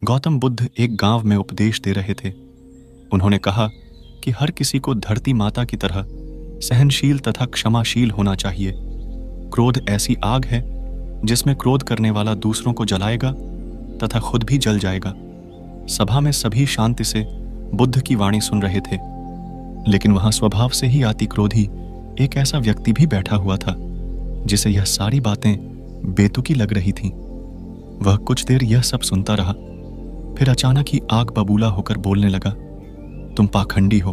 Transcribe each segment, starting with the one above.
गौतम बुद्ध एक गांव में उपदेश दे रहे थे। उन्होंने कहा कि हर किसी को धरती माता की तरह सहनशील तथा क्षमाशील होना चाहिए। क्रोध ऐसी आग है जिसमें क्रोध करने वाला दूसरों को जलाएगा तथा खुद भी जल जाएगा। सभा में सभी शांति से बुद्ध की वाणी सुन रहे थे, लेकिन वहां स्वभाव से ही अति क्रोधी एक ऐसा व्यक्ति भी बैठा हुआ था जिसे यह सारी बातें बेतुकी लग रही थीं। वह कुछ देर यह सब सुनता रहा, फिर अचानक ही आग बबूला होकर बोलने लगा, तुम पाखंडी हो,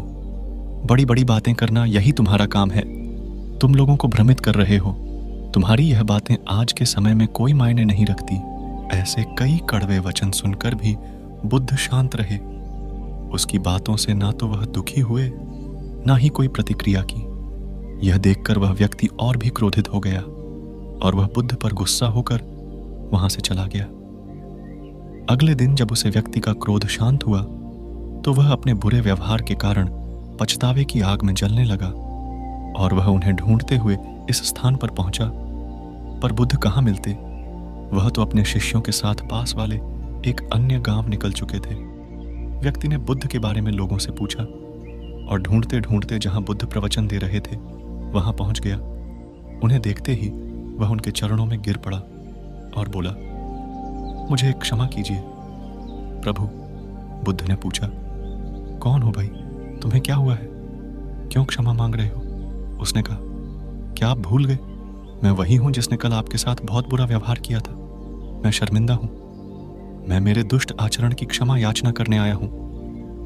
बड़ी बड़ी बातें करना यही तुम्हारा काम है। तुम लोगों को भ्रमित कर रहे हो। तुम्हारी यह बातें आज के समय में कोई मायने नहीं रखती। ऐसे कई कड़वे वचन सुनकर भी बुद्ध शांत रहे। उसकी बातों से ना तो वह दुखी हुए, ना ही कोई प्रतिक्रिया की। यह देखकर वह व्यक्ति और भी क्रोधित हो गया और वह बुद्ध पर गुस्सा होकर वहां से चला गया। अगले दिन जब उसे व्यक्ति का क्रोध शांत हुआ तो वह अपने बुरे व्यवहार के कारण पछतावे की आग में जलने लगा और वह उन्हें ढूंढते हुए इस स्थान पर पहुंचा। पर बुद्ध कहाँ मिलते। वह तो अपने शिष्यों के साथ पास वाले एक अन्य गांव निकल चुके थे। व्यक्ति ने बुद्ध के बारे में लोगों से पूछा और ढूंढते ढूंढते जहां बुद्ध प्रवचन दे रहे थे वहां पहुंच गया। उन्हें देखते ही वह उनके चरणों में गिर पड़ा और बोला, मुझे क्षमा कीजिए प्रभु। बुद्ध ने पूछा, कौन हो भाई, तुम्हें क्या हुआ है, क्यों क्षमा मांग रहे हो? उसने कहा, क्या आप भूल गए? मैं वही हूं जिसने कल आपके साथ बहुत बुरा व्यवहार किया था। मैं शर्मिंदा हूं। मैं मेरे दुष्ट आचरण की क्षमा याचना करने आया हूं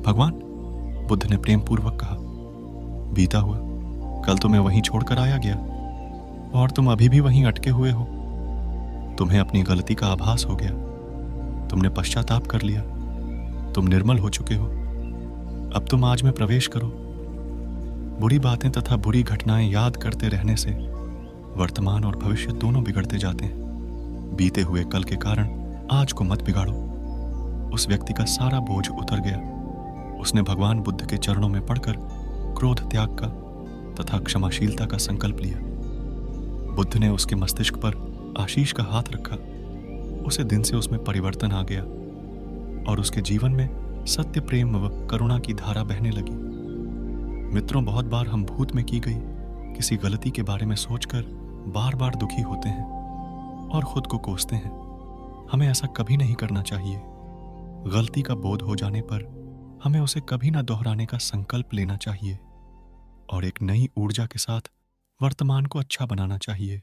भगवान। बुद्ध ने प्रेम पूर्वक कहा, बीता हुआ कल तो मैं वहीं छोड़कर आया गया और तुम अभी भी वहीं अटके हुए हो। तुम्हें अपनी गलती का आभास हो गया, तुमने पश्चाताप कर लिया, तुम निर्मल हो चुके हो। अब तुम आज में प्रवेश करो। बुरी बातें तथा बुरी घटनाएं याद करते रहने से वर्तमान और भविष्य दोनों बिगड़ते जाते हैं। बीते हुए कल के कारण आज को मत बिगाड़ो। उस व्यक्ति का सारा बोझ उतर गया। उसने भगवान बुद्ध के चरणों में पड़कर क्रोध त्याग का तथा क्षमाशीलता का संकल्प लिया। बुद्ध ने उसके मस्तिष्क पर आशीष का हाथ रखा। उसे दिन से उसमें परिवर्तन आ गया और उसके जीवन में सत्य, प्रेम व करुणा की धारा बहने लगी। मित्रों, बहुत बार हम भूत में की गई किसी गलती के बारे में सोचकर बार बार दुखी होते हैं और खुद को कोसते हैं। हमें ऐसा कभी नहीं करना चाहिए। गलती का बोध हो जाने पर हमें उसे कभी ना दोहराने का संकल्प लेना चाहिए और एक नई ऊर्जा के साथ वर्तमान को अच्छा बनाना चाहिए।